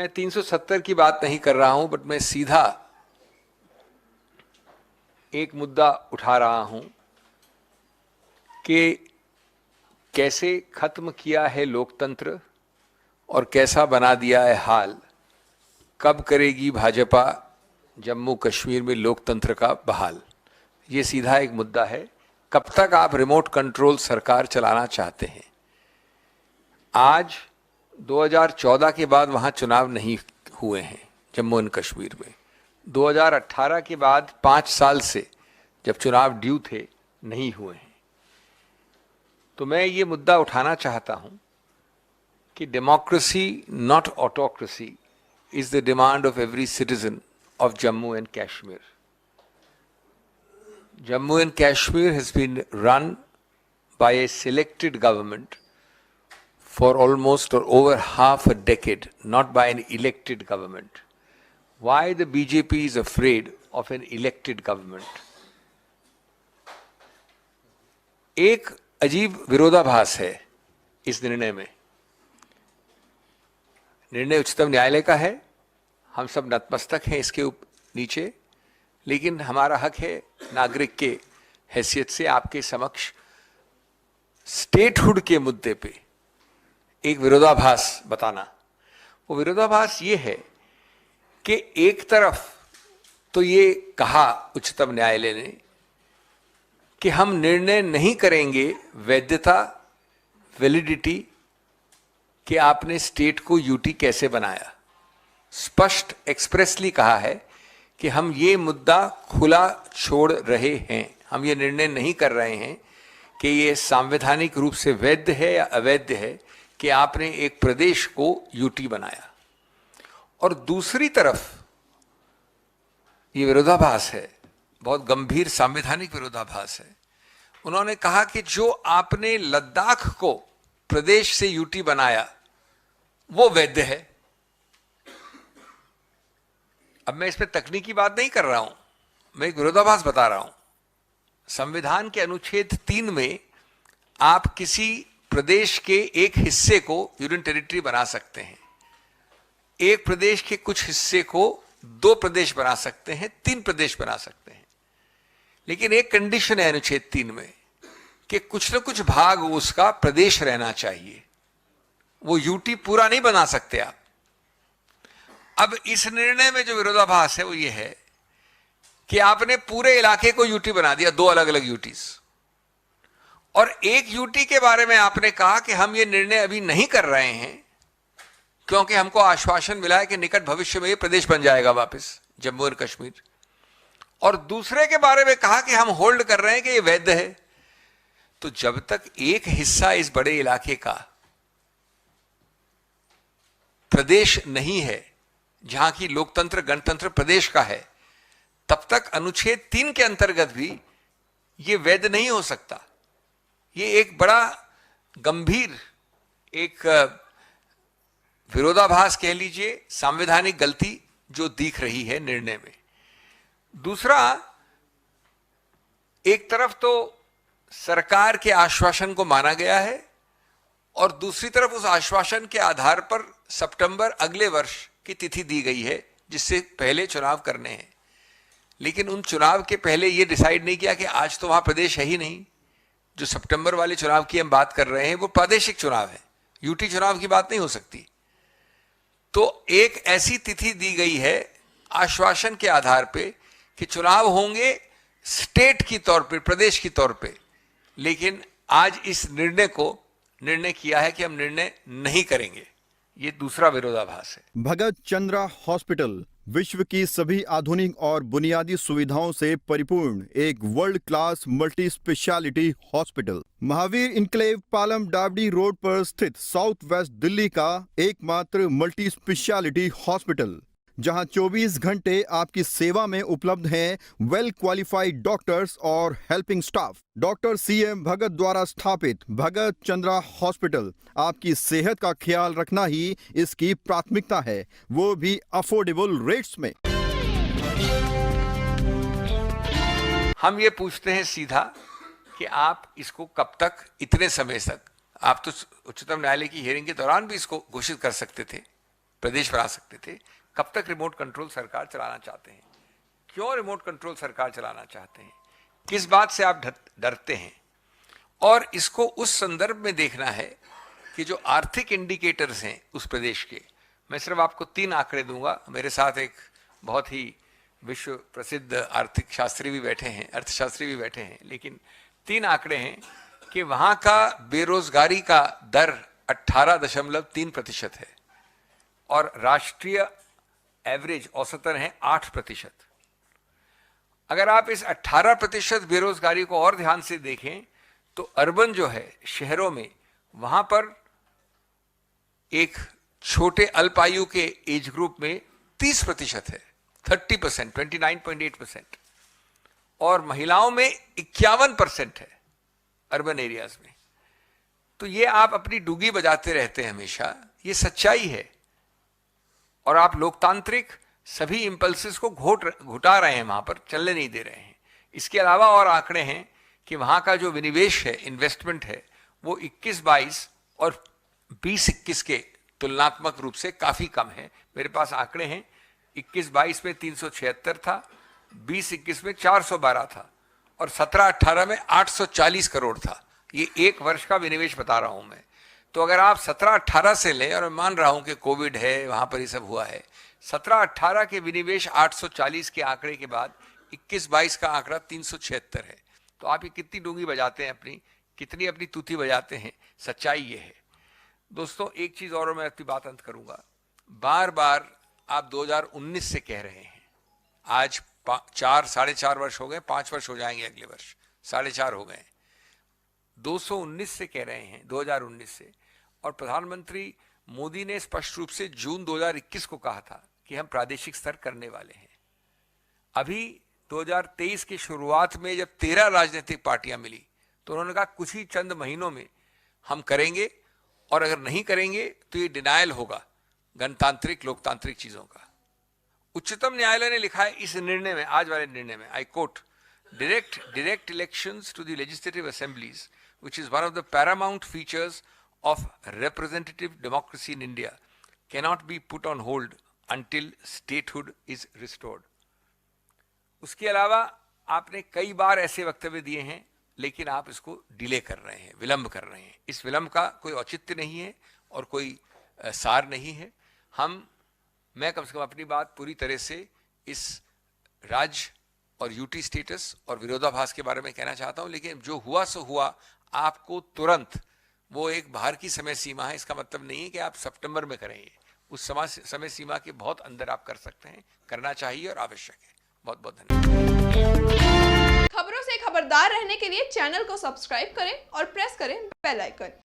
मैं 370 की बात नहीं कर रहा हूं, बट मैं सीधा एक मुद्दा उठा रहा हूं कि कैसे खत्म किया है लोकतंत्र और कैसा बना दिया है हाल। कब करेगी भाजपा जम्मू कश्मीर में लोकतंत्र का बहाल? ये सीधा एक मुद्दा है। कब तक आप रिमोट कंट्रोल सरकार चलाना चाहते हैं? आज 2014 के बाद वहां चुनाव नहीं हुए हैं जम्मू एंड कश्मीर में। 2018 के बाद 5 साल से जब चुनाव ड्यू थे नहीं हुए हैं। तो मैं ये मुद्दा उठाना चाहता हूं कि democracy not autocracy is the demand of every citizen of Jammu and Kashmir. Jammu and Kashmir has been run by a selected government for almost or over half a decade, not by an elected government. Why the BJP is afraid of an elected government? एक अजीब विरोधाभास है इस निर्णय में। निर्णय उच्चतम न्यायालय का है, हम सब नतमस्तक हैं इसके नीचे, लेकिन हमारा हक है नागरिक के हैसियत से आपके समक्ष स्टेटहुड के मुद्दे पे एक विरोधाभास बताना। वो विरोधाभास ये है कि एक तरफ तो ये कहा उच्चतम न्यायालय ने कि हम निर्णय नहीं करेंगे वैधता, वैलिडिटी कि आपने स्टेट को यूटी कैसे बनाया। स्पष्ट एक्सप्रेसली कहा है कि हम ये मुद्दा खुला छोड़ रहे हैं। हम ये निर्णय नहीं कर रहे हैं कि ये संवैधानिक रूप से वैध है या अवैध है कि आपने एक प्रदेश को यूटी बनाया। और दूसरी तरफ ये विरोधाभास है, बहुत गंभीर संवैधानिक विरोधाभास है। उन्होंने कहा कि जो आपने लद्दाख को प्रदेश से यूटी बनाया वो वैध है। अब मैं इस पे तकनीकी बात नहीं कर रहा हूं, मैं एक विरोधाभास बता रहा हूं। संविधान के अनुच्छेद 3 में आप किसी प्रदेश के एक हिस्से को यूनियन टेरिटरी बना सकते हैं। एक प्रदेश के कुछ हिस्से को 2 प्रदेश बना सकते हैं, 3 प्रदेश बना सकते हैं। लेकिन एक कंडीशन है अनुच्छेद 3 में कि कुछ न कुछ भाग उसका प्रदेश रहना चाहिए। वो यूटी पूरा नहीं बना सकते आप। अब इस निर्णय में जो विरोधाभास है वो ये है कि आपने पूरे इलाके को यूटी बना दिया, 2 अलग अलग यूटीज, और एक यूटी के बारे में आपने कहा कि हम ये निर्णय अभी नहीं कर रहे हैं क्योंकि हमको आश्वासन मिला है कि निकट भविष्य में ये प्रदेश बन जाएगा वापस जम्मू और कश्मीर। और दूसरे के बारे में कहा कि हम होल्ड कर रहे हैं कि ये वैध है। तो जब तक एक हिस्सा इस बड़े इलाके का प्रदेश नहीं है, जहां की लोकतंत्र गणतंत्र प्रदेश का है, तब तक अनुच्छेद 3 के अंतर्गत भी यह वैध नहीं हो सकता। यह एक बड़ा गंभीर एक विरोधाभास कह लीजिए, संवैधानिक गलती जो दिख रही है निर्णय में। दूसरा, एक तरफ तो सरकार के आश्वासन को माना गया है और दूसरी तरफ उस आश्वासन के आधार पर सितंबर अगले वर्ष की तिथि दी गई है जिससे पहले चुनाव करने हैं। लेकिन उन चुनाव के पहले यह डिसाइड नहीं किया कि आज तो वहां प्रदेश है ही नहीं। जो सितंबर वाले चुनाव की हम बात कर रहे हैं वो प्रादेशिक चुनाव है, यूटी चुनाव की बात नहीं हो सकती। तो एक ऐसी तिथि दी गई है आश्वासन के आधार पे कि चुनाव होंगे स्टेट की तौर पे, प्रदेश की तौर पे। लेकिन आज इस निर्णय किया है कि हम निर्णय नहीं करेंगे। ये दूसरा विरोधाभास है। भगत चंद्रा हॉस्पिटल विश्व की सभी आधुनिक और बुनियादी सुविधाओं से परिपूर्ण एक world class multi speciality hospital, Mahavir enclave Palam Dabri road पर स्थित साउथ वेस्ट दिल्ली का एकमात्र मल्टी स्पेशलिटी हॉस्पिटल, जहां 24 घंटे आपकी सेवा में उपलब्ध हैं वेल क्वालिफाइड डॉक्टर्स और हेल्पिंग स्टाफ। डॉक्टर CM भगत द्वारा स्थापित भगत चंद्रा हॉस्पिटल आपकी सेहत का ख्याल रखना ही इसकी प्राथमिकता है, वो भी अफोर्डेबल रेट्स में। हम ये पूछते हैं सीधा कि आप इसको कब तक, इतने समय तक, आप तो उच्चतम न्यायालय की हियरिंग के दौरान भी इसको घोषित कर सकते थे प्रदेश बना सकते थे। कब तक रिमोट कंट्रोल सरकार चलाना चाहते हैं? क्यों रिमोट कंट्रोल सरकार चलाना चाहते हैं? किस बात से आप डरते हैं? और इसको उस संदर्भ में देखना है कि जो आर्थिक इंडिकेटर्स हैं उस प्रदेश के, मैं सिर्फ आपको 3 आंकड़े दूंगा। मेरे साथ एक बहुत ही विश्व प्रसिद्ध आर्थिक शास्त्री भी बैठे हैं, अर्थशास्त्री भी बैठे हैं, लेकिन 3 आंकड़े हैं कि वहां का बेरोजगारी का दर 18.3% है और राष्ट्रीय एवरेज औसतन है 8%। अगर आप इस 18% बेरोजगारी को और ध्यान से देखें तो अर्बन जो है, शहरों में, वहां पर एक छोटे अल्पायु के एज ग्रुप में 30% है, 30%, 29.8%, और महिलाओं में 51% है अर्बन एरियाज में। तो ये आप अपनी डुगी बजाते रहते हैं हमेशा, ये सच्चाई है। और आप लोकतांत्रिक सभी इंपल्सेस को घुटा रहे हैं, वहां पर चलने नहीं दे रहे हैं। इसके अलावा और आंकड़े हैं कि वहां का जो विनिवेश है, इन्वेस्टमेंट है, वो 21-22 और 20-21 के तुलनात्मक रूप से काफी कम है। मेरे पास आंकड़े हैं, 21-22 में 376 था, 20-21 में 412 था और 17-18 में 840 करोड़ था। ये 1 वर्ष का विनिवेश बता रहा हूं मैं। तो अगर आप 17-18 से लें, और मैं मान रहा हूं कि कोविड है, वहां पर ये सब हुआ है, 17-18 के विनिवेश 840 के आंकड़े के बाद 21-22 का आंकड़ा 376 है। तो आप ये कितनी डूंगी बजाते हैं अपनी, कितनी अपनी तूती बजाते हैं? सच्चाई ये है दोस्तों। एक चीज और मैं अपनी बात अंत करूंगा। बार बार आप 2019 से कह रहे हैं, आज 4-4.5 वर्ष हो गए, 5 वर्ष हो जाएंगे अगले वर्ष, 4.5 हो गए। 219 से कह रहे हैं, 2019 से, और प्रधानमंत्री मोदी ने स्पष्ट रूप से जून 2021 को कहा था कि हम प्रादेशिक स्तर करने वाले हैं। अभी 2023 की शुरुआत में जब 13 राजनीतिक पार्टियां मिली तो उन्होंने कहा कुछ ही चंद महीनों में हम करेंगे, और अगर नहीं करेंगे तो ये डिनायल होगा गणतांत्रिक लोकतांत्रिक चीजों का। उच्चतम न्यायालय ने लिखा है इस निर्णय में, आज वाले निर्णय में, I quote, direct elections to the legislative assemblies, which is one of the paramount features of representative democracy in India, cannot be put on hold until statehood is restored. उसके अलावा आपने कई बार ऐसे वक्तव्य दिए हैं, लेकिन आप इसको डिले कर रहे हैं, विलंब कर रहे हैं। इस विलंब का कोई औचित्य नहीं है और कोई सार नहीं है। मैं कम से कम अपनी बात पूरी तरह से इस राज्य और यूटी स्टेटस और विरोधाभास के बारे में कहना चाहता हूं, लेकिन जो हुआ सो हुआ। आपको तुरंत, वो एक बाहर की समय सीमा है, इसका मतलब नहीं है कि आप सितंबर में करेंगे। उस समय सीमा के बहुत अंदर आप कर सकते हैं, करना चाहिए और आवश्यक है। बहुत बहुत धन्यवाद। खबरों से खबरदार रहने के लिए चैनल को सब्सक्राइब करें और प्रेस करें बेल आइकन।